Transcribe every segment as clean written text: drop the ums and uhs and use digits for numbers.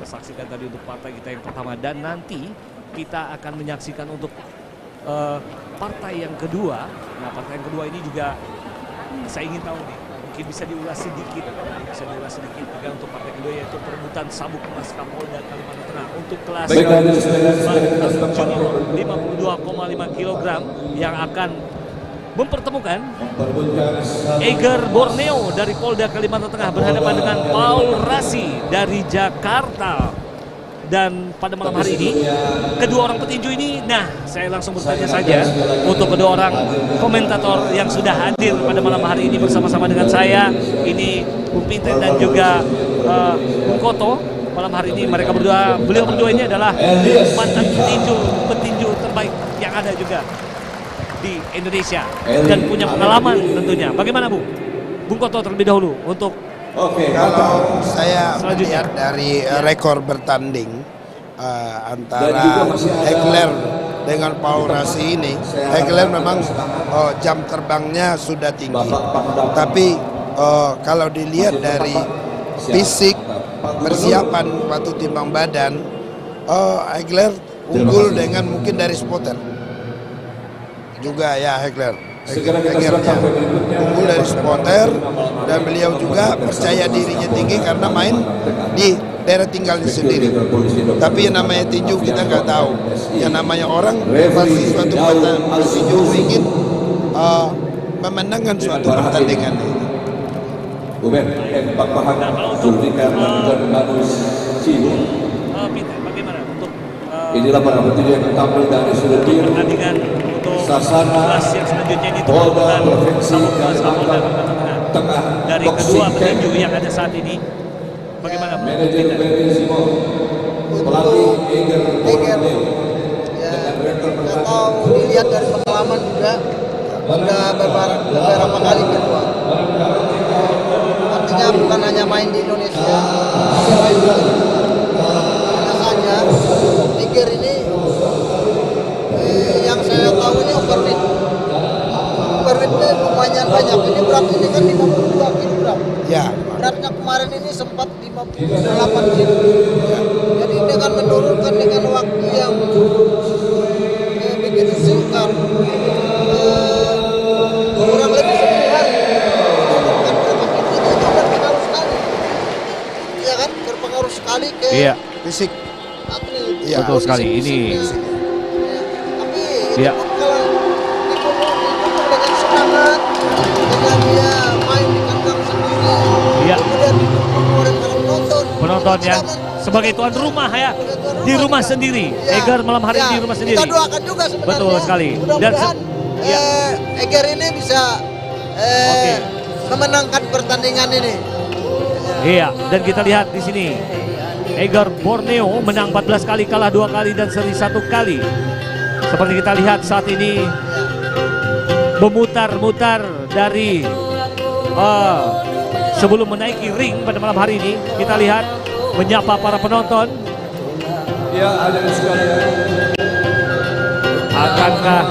saksikan tadi untuk partai kita yang pertama, dan nanti kita akan menyaksikan untuk partai yang kedua. Nah, partai yang kedua ini juga saya ingin tahu nih, mungkin bisa diulas sedikit juga untuk partai kedua, yaitu perebutan sabuk emas Kapolda Kalimantan Tengah untuk kelas junior 52,5 kg yang akan mempertemukan Eiger Borneo dari Polda Kalimantan Tengah berhadapan dengan Paul Rasi dari Jakarta. Dan pada malam hari ini kedua orang petinju ini, nah saya langsung bertanya saja untuk kedua orang komentator yang sudah hadir pada malam hari ini bersama-sama dengan saya, ini Bung Pinten dan juga Bung Koto. Malam hari ini beliau berdua ini adalah mantan petinju terbaik yang ada juga di Indonesia dan punya pengalaman tentunya. Bagaimana Bung Koto terlebih dahulu untuk kalau saya melihat dari rekor bertanding antara Hegler dengan Paul Rasi ini, Hegler memang jam terbangnya sudah tinggi, tapi kalau dilihat dari fisik, persiapan waktu timbang badan, Hegler unggul dengan mungkin dari spotter juga ya. Heglernya unggul dari spotter, dan beliau juga percaya dirinya tinggi karena main di daerah tinggalnya sendiri. Tapi yang namanya tinju kita nggak tahu, yang namanya orang pasti suatu tinju ingin memenangkan suatu pertandingan. Bagaimana untuk inilah para petinju yang tampil dari seluruh pertandingan kelas yang selanjutnya ini Polda Provinsi Kalimantan Tengah dari kedua petinju yang ada saat ini. Bagaimana manajer Beri Simo, pelatih Eiger Borneo, Kalau dilihat dari pengalaman juga udah beberapa kali kedua, artinya bukan hanya main di Indonesia, hanya saja Eiger ini yang saya tahu ini overweightnya lumayan banyak. Ini berat ini kan 52 kg. Ya. Beratnya kemarin ini sempat 58 kg. Ya. Jadi dia kan menurunkan dengan waktu yang begitu singkat, kurang lebih 10 hari. Menurunkan berat itu berpengaruh sekali. Iya kan, berpengaruh sekali ke fisik atlet. Ya, betul sekali. Ini ya. Kalau dipukul dengan semangat, dengan dia main di kandang sendiri, kemudian dipukul oleh para penonton yang sebagai tuan rumah ya, di rumah sendiri. Eiger malam hari ini di rumah sendiri. Kita doakan juga sebenarnya. Betul sekali. Mudah-mudahan Eiger ini bisa memenangkan pertandingan ini. Iya, dan kita lihat di sini Eiger Borneo menang 14 kali, kalah 2 kali dan seri 1 kali. Seperti kita lihat saat ini memutar-mutar dari sebelum menaiki ring pada malam hari ini, kita lihat menyapa para penonton. Ya, ada sekalian. Akankah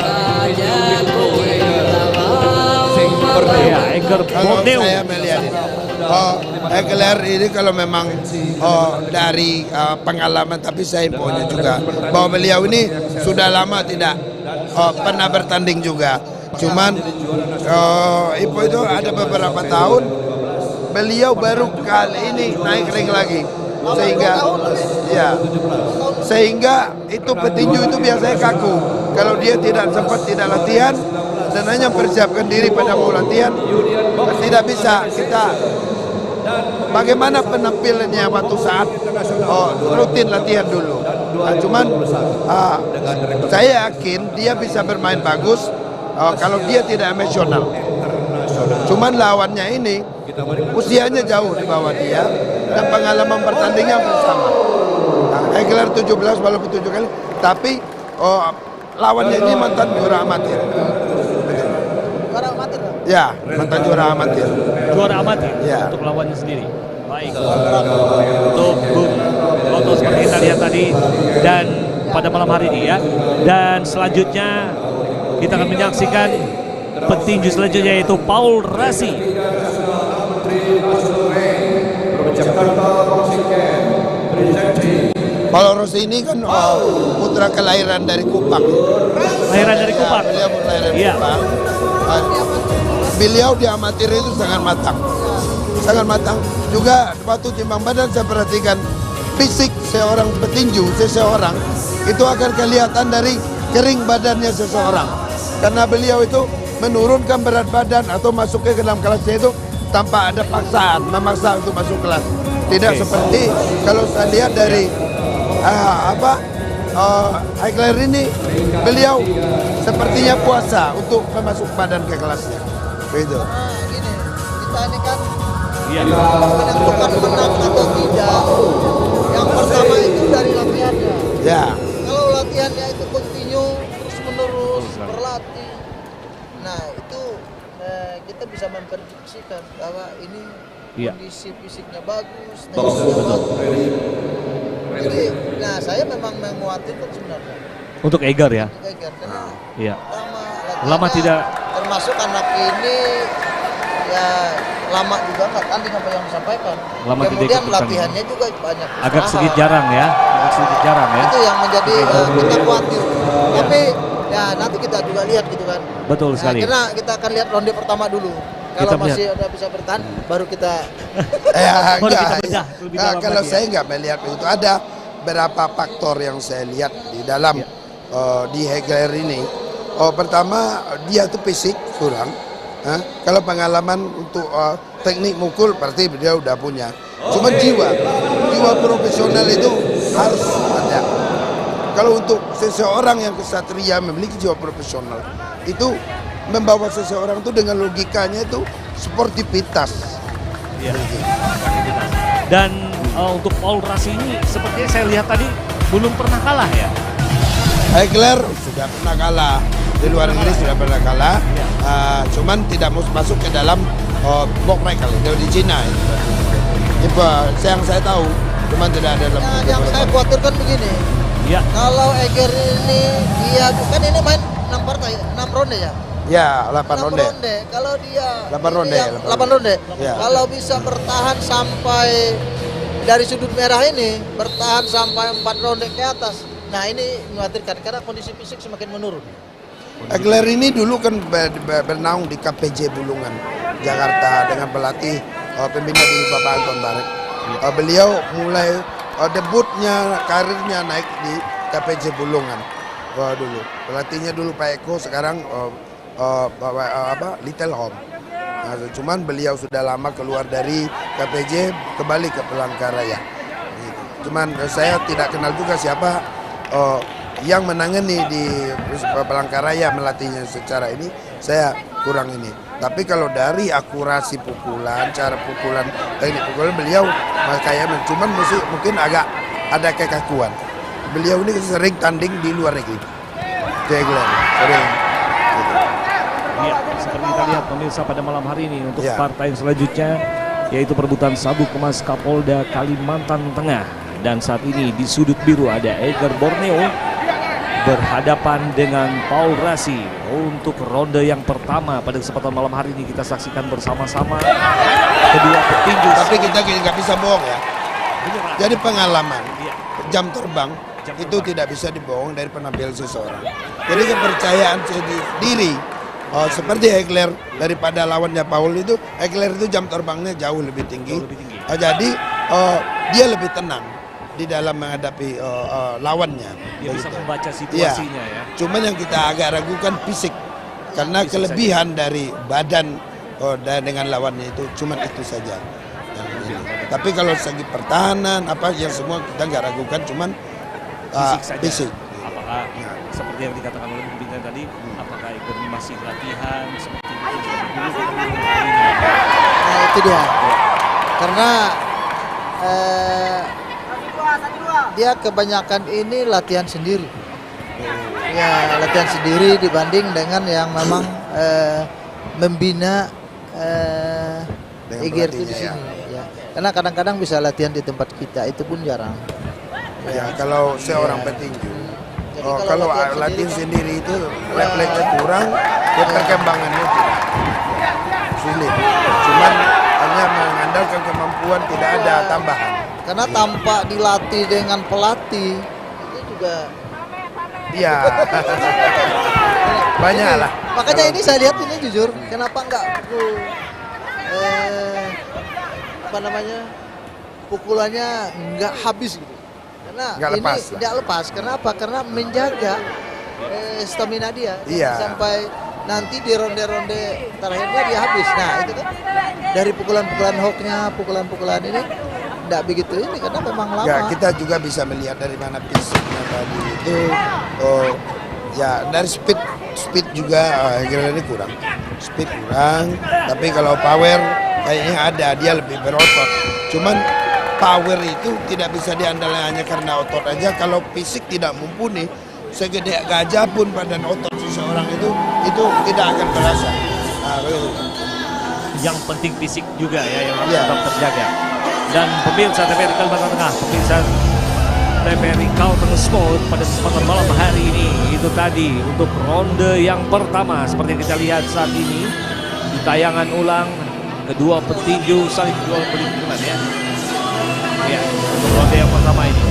Eiger Borneo? Saya melihat ini. Hegler ini kalau memang dari pengalaman, tapi saya punya juga bahwa beliau ini sudah lama tidak pernah bertanding juga. Cuman Ipo itu ada beberapa tahun beliau baru kali ini naik ring lagi, sehingga itu petinju itu biasanya kaku kalau dia tidak latihan dan hanya persiapkan diri pada mau latihan, tidak bisa kita bagaimana penampilannya waktu saat rutin latihan dulu. Nah, cuman saya yakin dia bisa bermain bagus kalau dia tidak emosional. Cuman lawannya ini usianya jauh di bawah dia dan pengalaman bertandingnya bersama. Hegler 17 walaupun 7 kali, tapi lawannya ini mantan juara amatir. Juara amatir? Ya, mantan juara amatir. Juara amatir ya. Untuk lawannya sendiri. Baik. Untuk Bung Koto seperti kita lihat tadi, dan pada malam hari ini ya. Dan selanjutnya kita akan menyaksikan petinju selanjutnya, yaitu Paul Rasi Kalau Rossi ini kan putra kelahiran dari Kupang. Lahiran dari Kupang. Beliau kelahiran Iya. Kupang. Beliau di amatir itu sangat matang. Sangat matang. Juga waktu timbang badan saya perhatikan fisik seorang petinju, seseorang itu akan kelihatan dari kering badannya seseorang. Karena beliau itu menurunkan berat badan atau masuk ke dalam kelasnya itu tanpa ada paksaan, memaksa untuk masuk kelas. Tidak seperti kalau saya lihat dari Hegler ini, beliau sepertinya puasa untuk memasuk badan ke kelasnya. Begitu. Nah, gini, kita ini kan Iya. menentukan menang atau tidak. Yang pertama itu dari latihannya. Ya. Kalau latihannya itu continue terus menerus Betul sekali. berlatih, nah itu kita bisa memprediksikan bahwa ini Iya. kondisi fisiknya bagus, tekniknya bagus. Jadi, nah saya memang mengkhawatirkan sebenarnya Untuk Eger ya. Eger, karena Iya. lama Lama tidak. termasuk anak ini ya lama juga nggak tanding apa yang disampaikan. Lama tidak Kemudian ikut latihannya juga banyak Agak usaha. sedikit jarang ya. Agak sedikit jarang ya. Itu yang menjadi kita khawatir. Tapi ya nanti kita juga lihat gitu kan. Betul Nah, sekali. karena kita akan lihat ronde pertama dulu. Kita Kalau masih melihat. udah bisa bertahan, baru kita Ya, Baru kita enggak. bedah lebih Nah, dalam kalau lagi ya. saya enggak melihat itu ada beberapa faktor yang saya lihat di dalam di Hegler ini. Pertama dia tuh fisik kurang. Kalau pengalaman untuk teknik mukul berarti dia udah punya. Cuma jiwa profesional itu harus ada. Kalau untuk seseorang yang kesatria memiliki jiwa profesional itu membawa seseorang itu dengan logikanya itu sportivitas. Iya. Dan untuk Paul Rossi ini sepertinya saya lihat tadi belum pernah kalah ya. Hegler sudah pernah kalah di luar negeri, sudah pernah kalah, cuman tidak masuk ke dalam box rank kali di Cina. Tipe yang saya tahu, cuman tidak ada dalam. yang saya khawatirkan begini. Iya. Kalau Eger ini dia kan ini main 6 partai, 6 ronde ya. Ya, 8 6 ronde. Kalau dia 8 ronde, 8 ronde. Ya. Kalau bisa bertahan sampai dari sudut merah ini bertahan sampai 4 ronde ke atas. Nah, ini mengkhawatirkan karena kondisi fisik semakin menurun. Hegler ini dulu kan bernaung di KPJ Bulungan, Jakarta dengan pelatih pembina dulu Bapak Anton Barek. Beliau mulai debutnya, karirnya naik di KPJ Bulungan. Dulu pelatihnya dulu Pak Eko, sekarang Little Home. Nah, cuman beliau sudah lama keluar dari KPJ kembali ke Palangkaraya. Gitu. Cuman saya tidak kenal juga siapa yang menangani di Palangkaraya melatihnya secara ini, saya kurang ini. Tapi kalau dari akurasi pukulan, cara pukulan, teknik pukulan beliau kayaknya cuman mungkin agak ada kekakuan. Beliau ini sering tanding di luar negeri. Hegler sering. Iya, seperti kita lihat pemirsa pada malam hari ini untuk Ya. partai selanjutnya yaitu perebutan sabuk emas Kapolda Kalimantan Tengah. Dan saat ini di sudut biru ada Eger Borneo berhadapan dengan Paul Rossi untuk ronde yang pertama. Pada kesempatan malam hari ini kita saksikan bersama-sama kedua petinju. Tapi kita nggak bisa bohong ya. Jadi pengalaman, Iya. jam terbang itu tidak bisa dibohong dari penampilan seseorang. Jadi kepercayaan diri seperti Hegler daripada lawannya Paul itu, Hegler itu jam terbangnya jauh lebih tinggi. Jadi dia lebih tenang di dalam menghadapi lawannya. Dia bisa Begitu. membaca situasinya ya. Cuman yang kita agak ragukan fisik karena Fisik kelebihan dari badan dan dengan lawannya itu cuman itu saja. Tapi kalau segi pertahanan apa yang semua kita nggak ragukan, cuman Fisik saja. fisik. Apakah seperti yang dikatakan oleh pimpinan tadi, apakah Eger ini masih latihan seperti itu? Nah, itu dia. Karena dia kebanyakan ini latihan sendiri. Ya, latihan sendiri dibanding dengan yang memang membina Dengan Eger itu di pelatihnya, sini. Ya. Karena kadang-kadang bisa latihan di tempat kita, itu pun jarang. Ya kalau seorang petinju, Jadi kalau latihan latihan sendiri sendiri itu levelnya kurang, perkembangannya tidak sulit. Cuman hanya mengandalkan kemampuan, tidak ada tambahan. karena tanpa dilatih dengan pelatih itu juga Iya. Banyak lah. makanya ini saya lihat ini jujur kenapa enggak apa namanya pukulannya enggak habis gitu karena Nggak ini lepas lah. tidak lepas kenapa karena menjaga stamina dia Iya. sampai nanti di ronde-ronde terakhirnya dia habis. Nah itu kan dari pukulan-pukulan hooknya, pukulan-pukulan ini tidak begitu ini karena memang lama. Ya, kita juga bisa melihat dari mana fisiknya tadi itu. Oh, ya dari speed juga Hegel ini kurang. Speed kurang, tapi kalau power kayaknya ada, dia lebih berotot. Cuman power itu tidak bisa diandalkan hanya karena otot aja. Kalau fisik tidak mumpuni, segede gajah pun badan otot seseorang itu tidak akan berasa. Nah, begitu. Yang penting fisik juga ya yang harus Iya. tetap terjaga. Dan pemirsa TVRI Kalimantan Tengah, pemirsa TVRI Kalteng Sport pada kesempatan malam hari ini itu tadi untuk ronde yang pertama seperti yang kita lihat saat ini di tayangan ulang kedua petinju saling jual beli pukulan ya. Ya, untuk ronde yang pertama ini.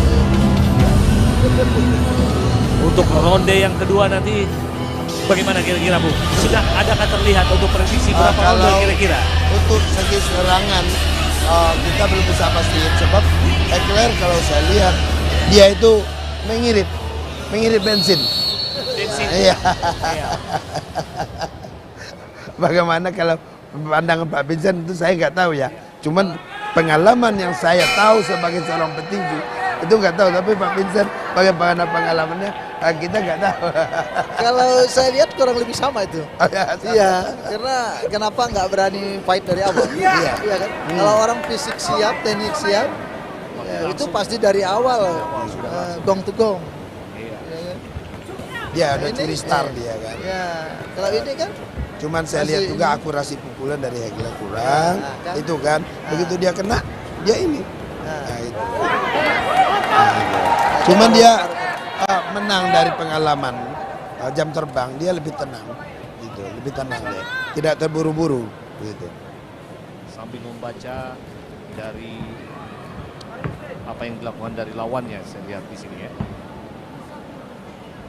Untuk ronde yang kedua nanti bagaimana kira-kira Bu? Sudah adakah terlihat untuk prediksi berapa ronde Kalau kira-kira? untuk segi serangan kita belum bisa pastiin sebab Hegler kalau saya lihat dia itu mengirit bensin. Bensin. Iya. Iya. Bagaimana kalau pandangan Pak Vincent itu saya nggak tahu ya. Cuman pengalaman yang saya tahu sebagai seorang petinju itu nggak tahu, tapi Pak Vincent bagaimana pengalamannya kita nggak tahu. Kalau saya lihat kurang lebih sama itu. Sama. Iya, karena kenapa nggak berani fight dari awal? Iya kan? Kalau orang fisik siap, teknik siap, ya, itu pasti dari awal gong to gong. Iya. Ya kan? Dia ada Ini, curi star dia kan. Ya, kalau ini kan Cuman saya Masih lihat juga ini. akurasi pukulan dari Hegler kurang. Nah, kan? Itu kan. Begitu dia kena, dia ini. Nah. Nah, itu. Cuman dia menang dari pengalaman jam terbang, dia lebih tenang gitu, lebih tenang dia. Tidak terburu-buru gitu. Sambil membaca dari apa yang dilakukan dari lawannya, saya lihat di sini ya.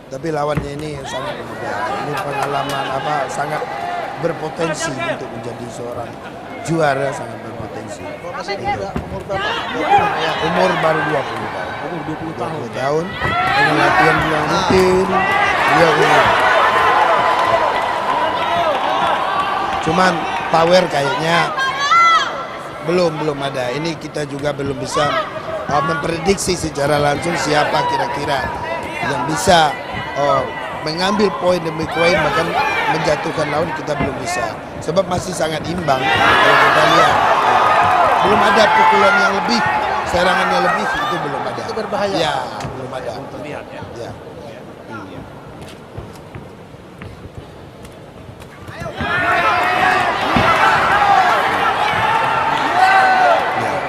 Tapi lawannya ini sangat muda. Ini pengalaman sangat berpotensi untuk menjadi seorang juara, sangat berpotensi. kalau masih muda, umur berapa? 20 ya. Umur baru 20 tahun. Umur 20 tahun. 20 tahun dengan latihan yang rutin, dia umur. Cuman power kayaknya belum ada. Ini kita juga belum bisa memprediksi secara langsung siapa kira-kira yang bisa mengambil poin demi poin bahkan menjatuhkan lawan, kita belum bisa. Sebab masih sangat imbang kalau kita lihat. Belum ada pukulan yang lebih, serangan yang lebih, itu belum ada. Itu berbahaya. Ya, belum ada. Terlihat ya. Ya. Iya.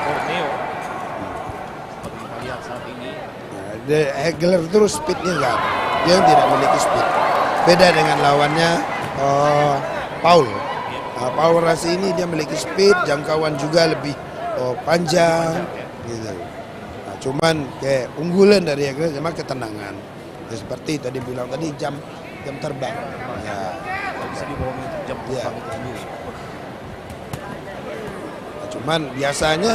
Borneo. Seperti kita lihat saat ini. Hegler terus speednya enggak ada. Dia tidak memiliki speed. Beda dengan lawannya Paul. Paul Rasi ini dia memiliki speed, jangkauan juga lebih panjang gitu. Nah, cuman kayak unggulan dari Hegler cuma ketenangan. Ya, seperti tadi bilang tadi jam terbang. Ya. Bisa dibohongi untuk jam Iya. terbang itu sendiri. Nah, cuman biasanya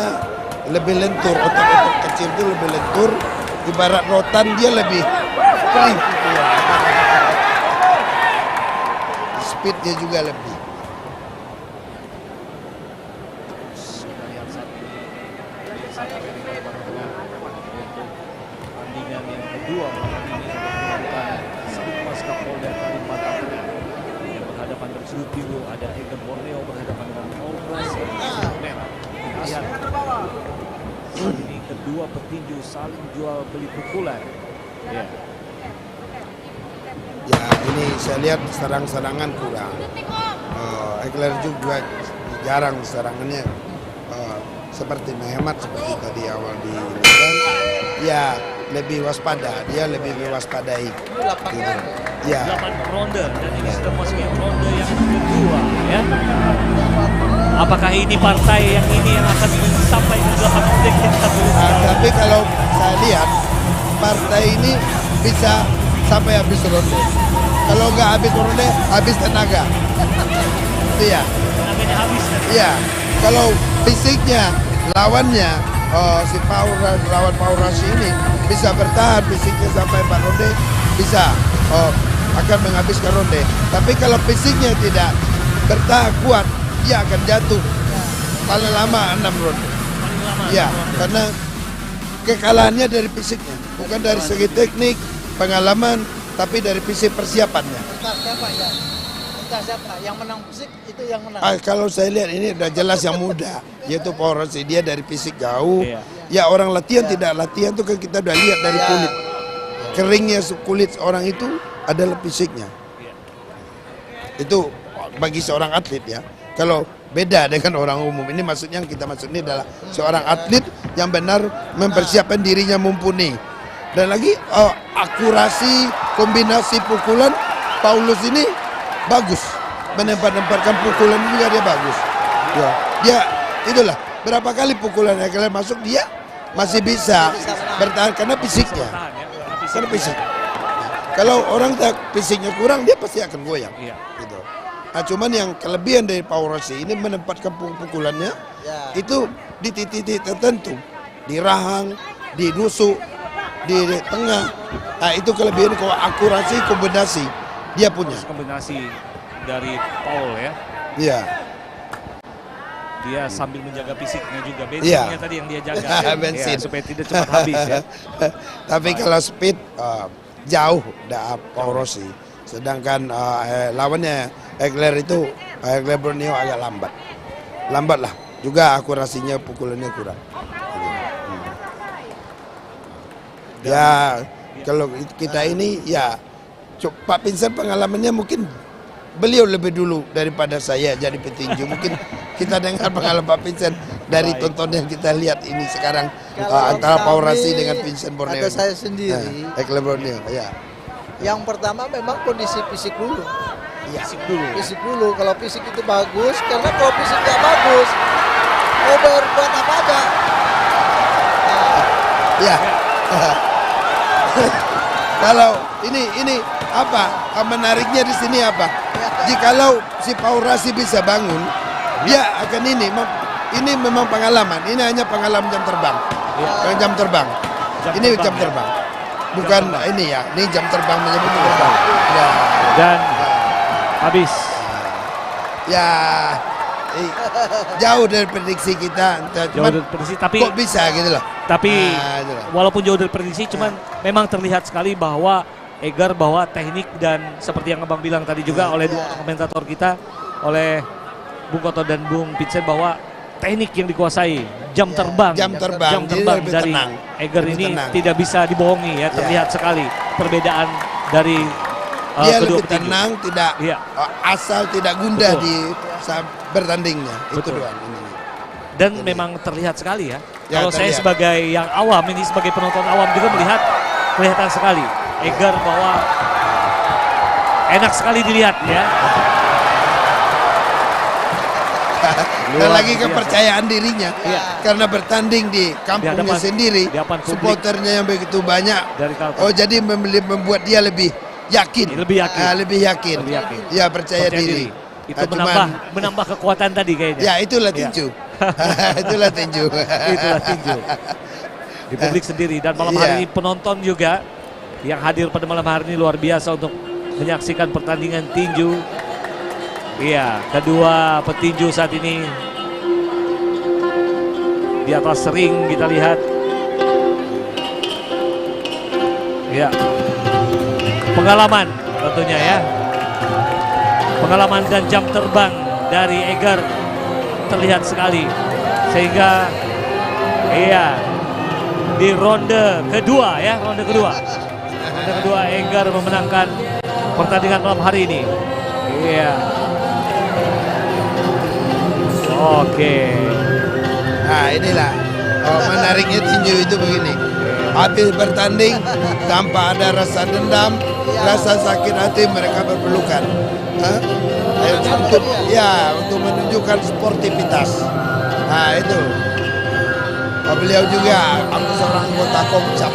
lebih lentur, otot-otot kecil itu lebih lentur. Ibarat rotan dia lebih free. Speednya juga lebih. Kita lihat saat ini di Sabtu ini Kalimantan Tengah untuk pertandingan yang kedua malam ini untuk melakukan Sabuk Pasca Polda Kalimantan Tengah yang berhadapan dari sudut biru ada Egan Borneo berhadapan dengan Obras sudut merah. Lihat saat ini kedua petinju saling jual beli pukulan. Ya. Ya ini saya lihat serang-serangan kurang. Hegler juga jarang serangannya seperti Mehmet seperti tadi awal di kan. Ya lebih waspada, dia lebih mewaspadai. Gitu. Ya. 8 ronde dan ini sudah masuk ronde yang kedua ya. Apakah ini partai yang ini yang akan sampai ke 8 ronde kita sulit Nah, sekali. tapi kalau saya lihat partai ini bisa sampai habis ronde. Kalau nggak habis ronde, habis tenaga. Iya, Tenaganya habis kan? iya. Kalau fisiknya lawannya si lawan Power Rush ini bisa bertahan fisiknya sampai 4 ronde, bisa akan menghabiskan ronde. Tapi kalau fisiknya tidak bertahan kuat, dia akan jatuh. Paling lama 6 ronde. Paling lama. Iya, karena kekalahannya dari fisiknya, bukan dari segi teknik, pengalaman, tapi dari fisik persiapannya. Entah siapa ya. Entah siapa yang menang fisik itu yang menang. Kalau saya lihat ini udah jelas yang muda, yaitu Power Rush. Dia dari fisik jauh. Iya. Ya orang latihan tidak latihan tuh kan kita udah lihat dari Iya. kulit. Keringnya kulit orang itu adalah fisiknya. Iya. Itu bagi seorang atlet ya. Kalau beda dengan orang umum, ini maksudnya yang kita maksud ini adalah seorang atlet yang benar mempersiapkan dirinya mumpuni. Dan lagi akurasi kombinasi pukulan Paulus ini bagus, menempatkan pukulan juga dia bagus. Ya, dia itulah berapa kali pukulan yang masuk dia masih bisa bertahan karena fisiknya, Tahan ya. karena fisik. Kalau orang tak fisiknya kurang dia pasti akan goyang. Iya. Gitu. Nah, cuman yang kelebihan dari Power Rush ini menempatkan pukulannya Ya. itu di titik-titik tertentu, di rahang, di nusuk, di tengah. Nah, itu kelebihan kalau akurasi kombinasi dia punya. Kombinasi dari Paul ya. Iya. Dia sambil menjaga fisiknya juga. Iya. Bensinnya tadi yang dia jaga. Bensin. Ya, supaya tidak cepat habis ya. Tapi kalau speed jauh dah Power Rush sih. Sedangkan lawannya Egler itu Egler Borneo agak lambat. Lambat lah. Juga akurasinya pukulannya kurang. Ya, kalau kita ini ya Pak Vincent pengalamannya mungkin beliau lebih dulu daripada saya jadi petinju. Mungkin kita dengar pengalaman Pak Vincent dari Baik. tonton yang kita lihat ini sekarang Kalau antara Power Rush kami, dengan Vincent Borneo. kata saya sendiri, Egler Borneo, ya. yang pertama memang kondisi fisik dulu. Iya. Fisik dulu. Fisik dulu, kalau fisik itu bagus, karena kalau fisik nggak bagus, mau berbuat apa aja. Ya. Kalau ini apa menariknya di sini apa? Jikalau si Power Rush bisa bangun, dia akan ini memang pengalaman. Ini hanya pengalaman jam terbang. Bukan jam terbang. Jam Ini terbang, jam ya. terbang. Bukan ini ya. Ini jam terbang menyebut terbang. Ya. Dan habis. Ya. Jauh dari prediksi kita. Jauh Cuman, dari prediksi, tapi kok bisa gitu loh. Tapi itulah. walaupun jauh dari prediksi, cuman memang terlihat sekali bahwa Egar bahwa teknik dan seperti yang Abang bilang tadi juga oleh dua komentator kita, oleh Bung Koto dan Bung Vincent, bahwa teknik yang dikuasai, jam terbang Jam terbang, jadi lebih dari tenang. Egar Lebih ini tenang. tidak bisa dibohongi ya, terlihat sekali perbedaan dari Dia kedua lebih petinju. tenang, tidak Iya. asal tidak gundah Betul. di saat bertandingnya. Betul. Itu doang ini. Dan memang terlihat sekali ya. Ya, Kalau saya terlihat. sebagai yang awam, ini sebagai penonton awam juga melihat, kelihatan sekali Egar bahwa enak sekali dilihat ya. Dan Luar lagi biasa. kepercayaan dirinya Iya. karena bertanding di kampungnya hadapan- sendiri, di hadapan publik. supporternya yang begitu banyak. Dari Kalteng. Oh, jadi membuat dia lebih yakin. Lebih yakin. Lebih yakin. Lebih yakin. Ya, percaya diri. Itu Nah, menambah kekuatan tadi kayaknya. Ya, itulah Iya. tinju. Itulah tinju. Itulah tinju. Di publik sendiri, dan malam Iya. hari ini penonton juga yang hadir pada malam hari ini luar biasa untuk menyaksikan pertandingan tinju. Iya, kedua petinju saat ini di atas ring kita lihat. Ya, pengalaman tentunya ya. Pengalaman dan jam terbang dari Egar terlihat sekali. Sehingga iya, di ronde kedua ya, ronde kedua Egar memenangkan pertandingan malam hari ini. Iya. Oke. Nah, inilah menariknya tinju itu begini. Habis bertanding tanpa ada rasa dendam, rasa sakit hati, mereka berpelukan. Hah? Untuk menunjukkan sportivitas. Nah, itu. Beliau juga seorang anggota Komcap,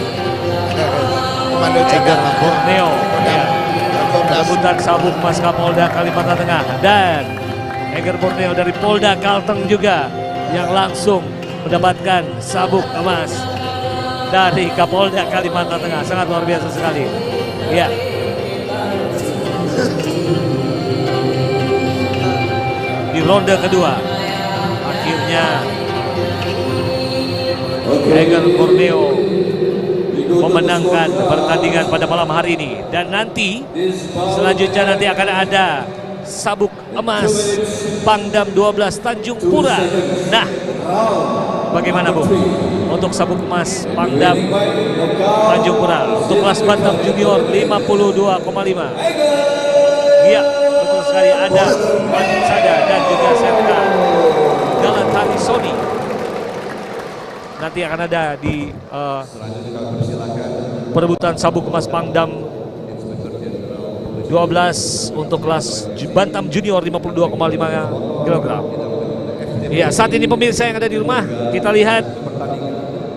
Komando Eger Cadangan Borneo ya. Komdas. Rebutan sabuk emas Kapolda Kalimantan Tengah, dan Eger Borneo dari Polda Kalteng juga yang langsung mendapatkan sabuk emas dari Kapolda Kalimantan Tengah. Sangat luar biasa sekali. Ya. Di ronde kedua akhirnya Eger Borneo memenangkan pertandingan pada malam hari ini, dan nanti selanjutnya nanti akan ada sabuk emas Pangdam 12 Tanjung Pura. Nah, bagaimana Bu untuk sabuk emas Pangdam Tanjung Pura untuk kelas bantam junior 52,5? Iya, betul sekali, ada Madid Sada dan juga Serka Galatari Sony. Nanti akan ada di perebutan sabuk emas Pangdam 12 untuk kelas bantam junior 52,5 kg. Ya, saat ini pemirsa yang ada di rumah, kita lihat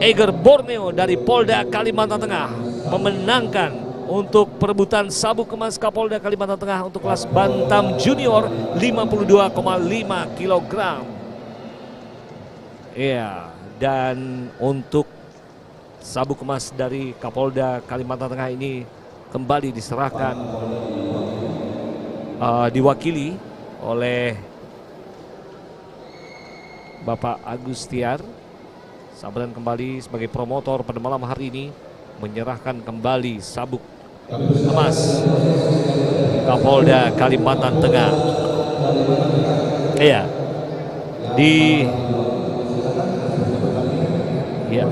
Eger Borneo dari Polda Kalimantan Tengah memenangkan untuk perebutan sabuk emas Kapolda Kalimantan Tengah untuk kelas bantam junior 52,5 kg. Ya, dan untuk sabuk emas dari Kapolda Kalimantan Tengah ini kembali diserahkan diwakili oleh Bapak Agus Tiar. Sabran kembali sebagai promotor pada malam hari ini menyerahkan kembali sabuk emas Kapolda Kalimantan Tengah. Iya, di ya.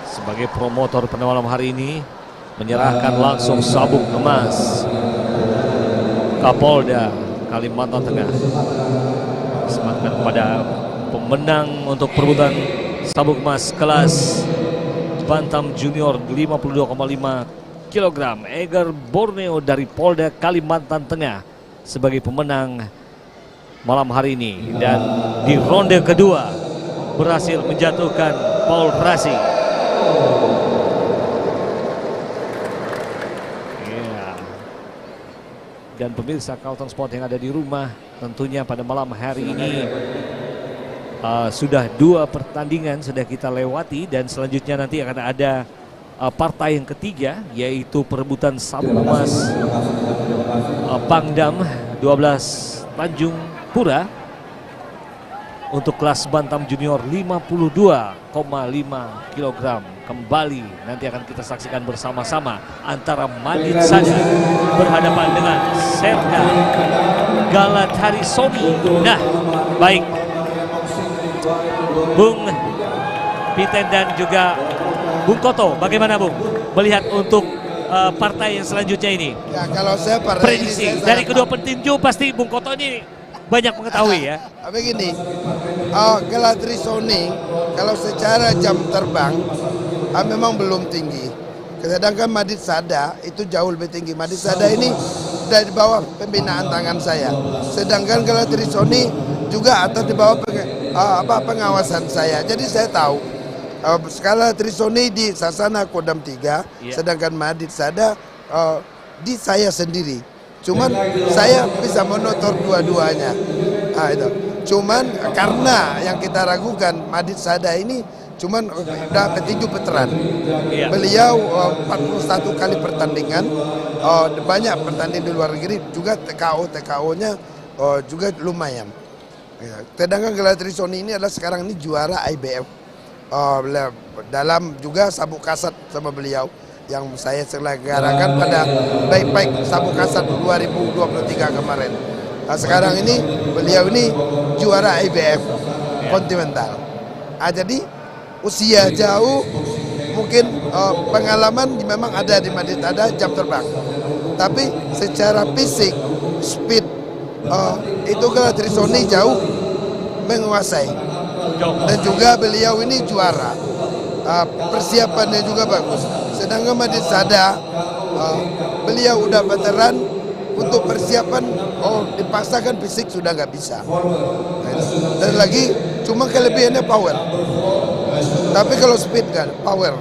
Sebagai promotor pada malam hari ini menyerahkan langsung sabuk emas Kapolda Kalimantan Tengah disematkan kepada pemenang untuk perebutan sabuk emas kelas bantam junior 52,5 kg, Eger Borneo dari Polda Kalimantan Tengah sebagai pemenang malam hari ini. Dan di ronde kedua berhasil menjatuhkan Paul Rasi. Yeah. Dan pemirsa Kalteng Sport yang ada di rumah, tentunya pada malam hari ini sudah 2 pertandingan sudah kita lewati, dan selanjutnya nanti akan ada partai yang ketiga, yaitu perebutan sabuk emas Pangdam 12 Tanjung Pura untuk kelas bantam junior 52,5 kg. Kembali nanti akan kita saksikan bersama-sama antara Madid Sada berhadapan dengan Serka Galatari Sony. Nah, baik Bung Piten dan juga Bung Koto, bagaimana Bung melihat untuk partai yang selanjutnya ini? Ya, kalau saya prediksi dari kedua petinju pasti Bung Koto ini banyak mengetahui ya. Begini, Galatari Sony kalau secara jam terbang memang belum tinggi. Sedangkan Madid Sada itu jauh lebih tinggi. Madid Sada ini dari bawah pembinaan tangan saya. Sedangkan Galatari Sony juga atau di bawah pengawasan saya. Jadi saya tahu skala Trisoni di Sasana Kodam 3, sedangkan Madid Sada di saya sendiri. Cuman saya bisa monitor dua-duanya. Nah, itu. Cuman karena yang kita ragukan Madid Sada ini cuman udah petinju veteran. Beliau 41 kali pertandingan, banyak pertandingan di luar negeri, juga TKO-nya juga lumayan. Sedangkan Galatari Sony ini adalah sekarang ini juara IBF. Dalam juga sabuk kasat sama beliau yang saya selenggarakan pada baik-baik sabuk kasat 2023 kemarin. Nah, sekarang ini beliau ini juara IBF kontinental. Jadi usia jauh, mungkin pengalaman memang ada di Madid, ada jam terbang. Tapi secara fisik, speed itu Galatari Sony jauh menguasai. Dan juga beliau ini juara. Persiapannya juga bagus. Sedangkan Madi Sada, beliau udah veteran, untuk persiapan dipaksakan fisik sudah nggak bisa. Dan lagi cuma kelebihannya power. Tapi kalau speed kan power.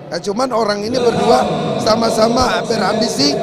Nah, cuman orang ini berdua sama-sama berambisi